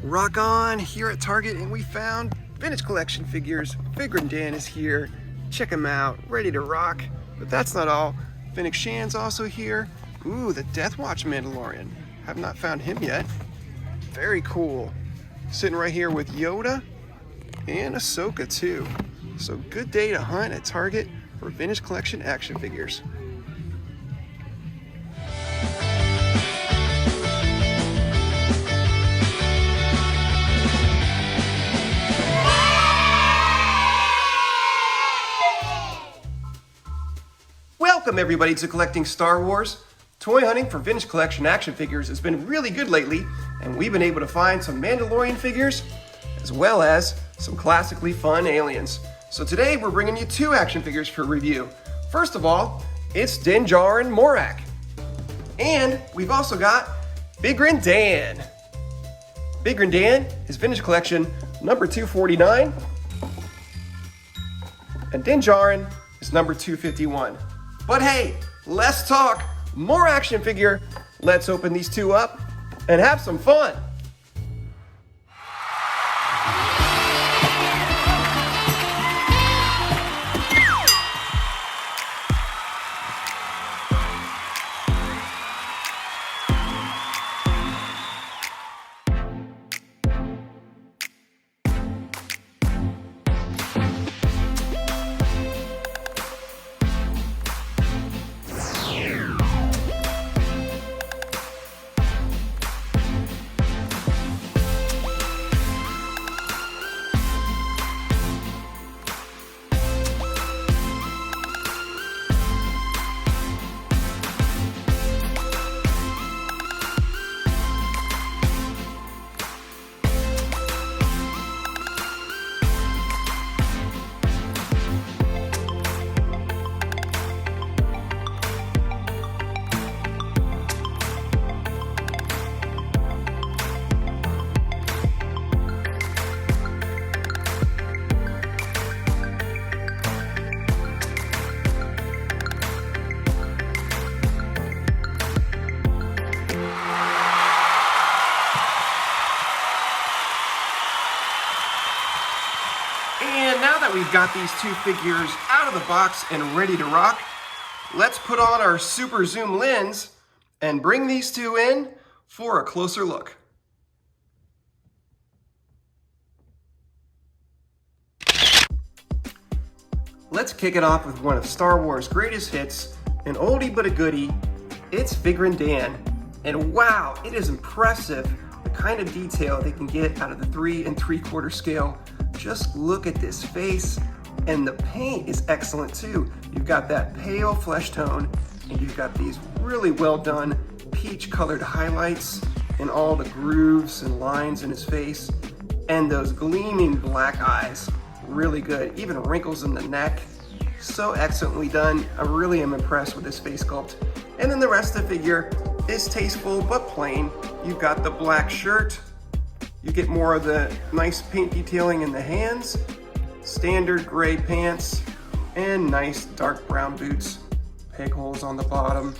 Rock on here at Target, and we found vintage collection figures. Figrin Dan is here. Check him out, ready to rock. But that's not all. Fennec Shan's also here. Ooh, the Death Watch Mandalorian. Have not found him yet. Very cool. Sitting right here with Yoda and Ahsoka too. So good day to hunt at Target for vintage collection action figures. Welcome everybody to Collecting Star Wars. Toy hunting for vintage collection action figures has been really good lately, and we've been able to find some Mandalorian figures as well as some classically fun aliens. So today we're bringing you two action figures for review. First of all, it's Djarin Morak. And we've also got Figrin Dan. Figrin Dan is vintage collection number 249, and Djarin is number 251. But hey, less talk, more action figure. Let's open these two up and have some fun. And now that we've got these two figures out of the box and ready to rock, let's put on our super zoom lens and bring these two in for a closer look. Let's kick it off with one of Star Wars' greatest hits, an oldie but a goodie. It's Figrin Dan. And wow, it is impressive the kind of detail they can get out of the 3 3/4 scale. Just look at this face, and the paint is excellent too. You've got that pale flesh tone, and you've got these really well done peach colored highlights in all the grooves and lines in his face, and those gleaming black eyes, really good. Even wrinkles in the neck, so excellently done. I really am impressed with this face sculpt. And then the rest of the figure is tasteful but plain. You've got the black shirt. You get more of the nice paint detailing in the hands, standard gray pants, and nice dark brown boots, peg holes on the bottom.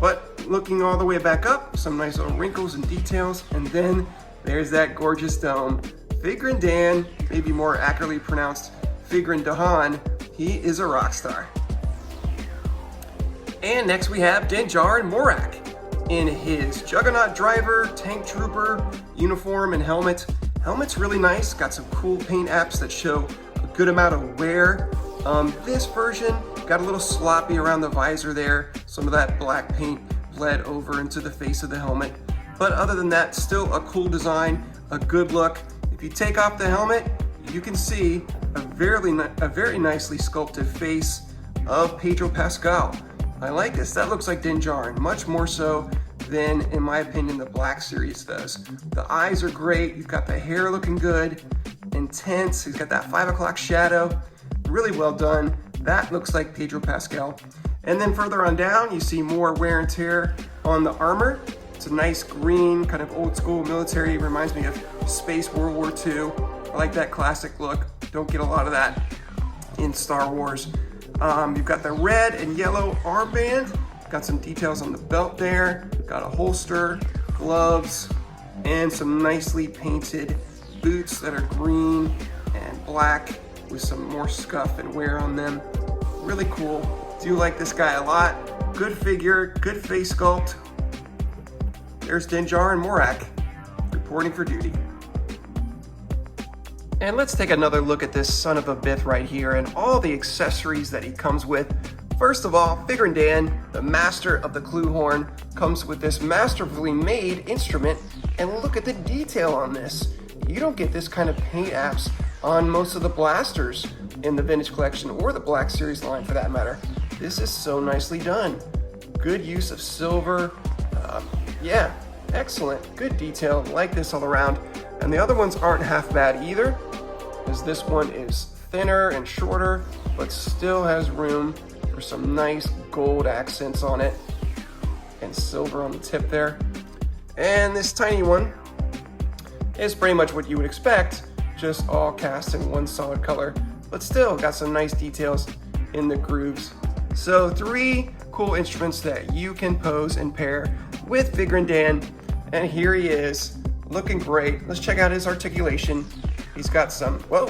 But looking all the way back up, some nice little wrinkles and details, and then there's that gorgeous dome. Figrin Dan, maybe more accurately pronounced Figrin Dahan, he is a rock star. And next we have Djarin Morak in his Juggernaut Driver, Tank Trooper uniform and helmet. Helmet's really nice, got some cool paint apps that show a good amount of wear. This version got a little sloppy around the visor there. Some of that black paint bled over into the face of the helmet. But other than that, still a cool design, a good look. If you take off the helmet, you can see a very nicely sculpted face of Pedro Pascal. I like this. That looks like Djarin, much more so than, in my opinion, the Black Series does. The eyes are great. You've got the hair looking good, intense. He's got that 5 o'clock shadow. Really well done. That looks like Pedro Pascal. And then further on down, you see more wear and tear on the armor. It's a nice green, kind of old school military. Reminds me of Space World War II. I like that classic look. Don't get a lot of that in Star Wars. You've got the red and yellow armband. Got some details on the belt there. Got a holster, gloves, and some nicely painted boots that are green and black with some more scuff and wear on them. Really cool. Do like this guy a lot. Good figure, good face sculpt. There's Djarin Morak reporting for duty. And let's take another look at this son of a bith right here and all the accessories that he comes with. First of all, Figrin Dan, the master of the clue horn, comes with this masterfully made instrument, and look at the detail on this. You don't get this kind of paint apps on most of the blasters in the vintage collection or the Black Series line for that matter. This is so nicely done. Good use of silver. Yeah, excellent. Good detail. Like this all around. And the other ones aren't half bad either, as this one is thinner and shorter, but still has room for some nice gold accents on it and silver on the tip there. And this tiny one is pretty much what you would expect, just all cast in one solid color, but still got some nice details in the grooves. So 3 cool instruments that you can pose and pair with Figrin Dan, and here he is, looking great. Let's check out his articulation. He's got some, whoa.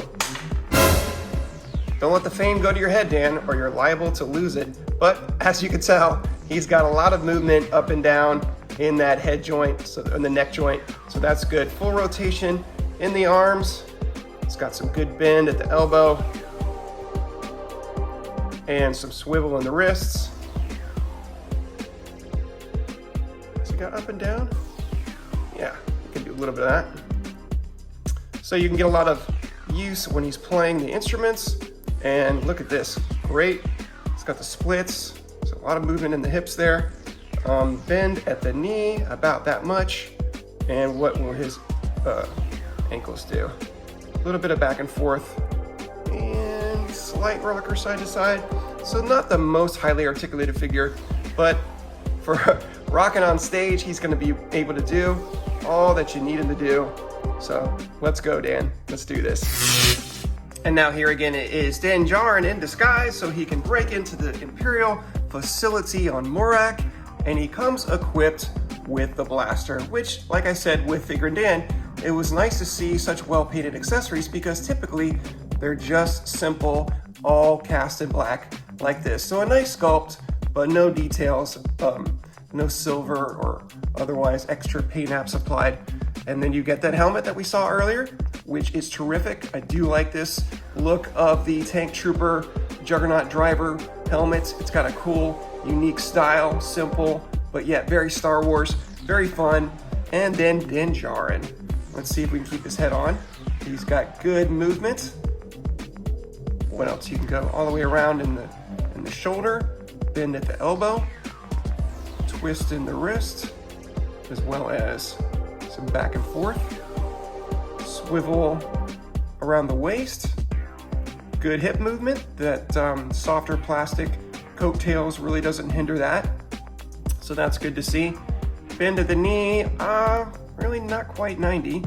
Don't let the fame go to your head, Dan, or you're liable to lose it. But as you can tell, he's got a lot of movement up and down in that head joint, so in the neck joint, so that's good. Full rotation in the arms. It's got some good bend at the elbow and some swivel in the wrists. Has he got up and down? Yeah, you can do a little bit of that. So you can get a lot of use when he's playing the instruments. And look at this, great. It's got the splits, so a lot of movement in the hips there. Bend at the knee, about that much. And what will his ankles do? A little bit of back and forth, and slight rocker side to side. So not the most highly articulated figure, but for rocking on stage, he's gonna be able to do all that you need him to do. So let's go, Dan, let's do this. And now here again it is Djarin in disguise, so he can break into the Imperial facility on Morak, and he comes equipped with the blaster, which, like I said, with Figrin Dan, it was nice to see such well-painted accessories because typically they're just simple, all cast in black like this. So a nice sculpt, but no details, no silver or otherwise extra paint apps applied. And then you get that helmet that we saw earlier, which is terrific. I do like this look of the Tank Trooper Juggernaut Driver helmet. It's got a cool, unique style, simple, but yet very Star Wars, very fun. And then Djarin. Let's see if we can keep his head on. He's got good movement. What else? You can go all the way around in the shoulder, bend at the elbow, twist in the wrist, as well as some back and forth, swivel around the waist, good hip movement. That softer plastic coattails really doesn't hinder that, so that's good to see. Bend at the knee, really not quite 90,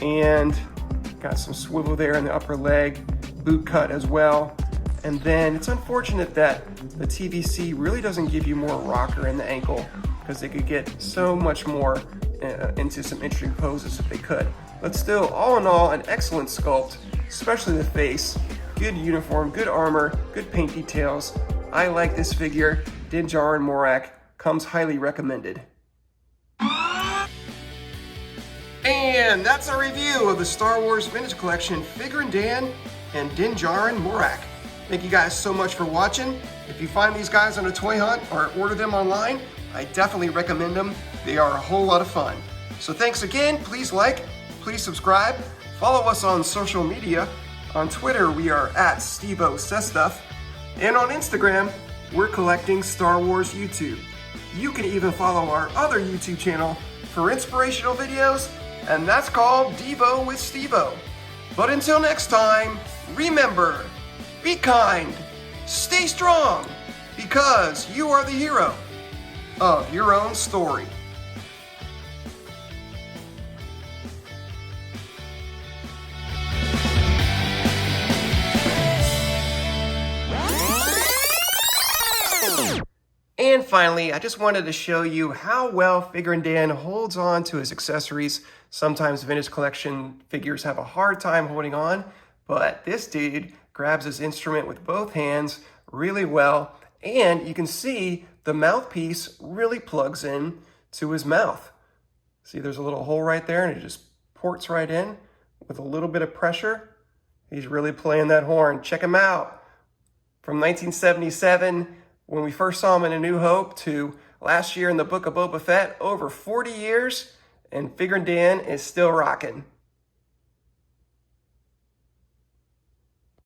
and got some swivel there in the upper leg, boot cut as well. And then it's unfortunate that the TVC really doesn't give you more rocker in the ankle, because they could get so much more into some interesting poses if they could. But still, all in all, an excellent sculpt, especially the face. Good uniform, good armor, good paint details. I like this figure. Djarin Morak comes highly recommended. And that's our review of the Star Wars Vintage Collection Figrin Dan and Djarin Morak. Thank you guys so much for watching. If you find these guys on a toy hunt or order them online, I definitely recommend them. They are a whole lot of fun. So thanks again. Please like, please subscribe. Follow us on social media. On Twitter, we are at StevoSaysStuff. And on Instagram, we're collecting Star Wars YouTube. You can even follow our other YouTube channel for inspirational videos, and that's called Devo with Stevo. But until next time, remember, be kind, stay strong, because you are the hero of your own story. And And finally, I just wanted to show you how well Figrin Dan holds on to his accessories. Sometimes vintage collection figures have a hard time holding on, but this dude grabs his instrument with both hands really well, and you can see the mouthpiece really plugs in to his mouth. See, there's a little hole right there, and it just ports right in with a little bit of pressure. He's really playing that horn. Check him out. From 1977, when we first saw him in A New Hope, to last year in the Book of Boba Fett, over 40 years, and Figrin Dan is still rocking.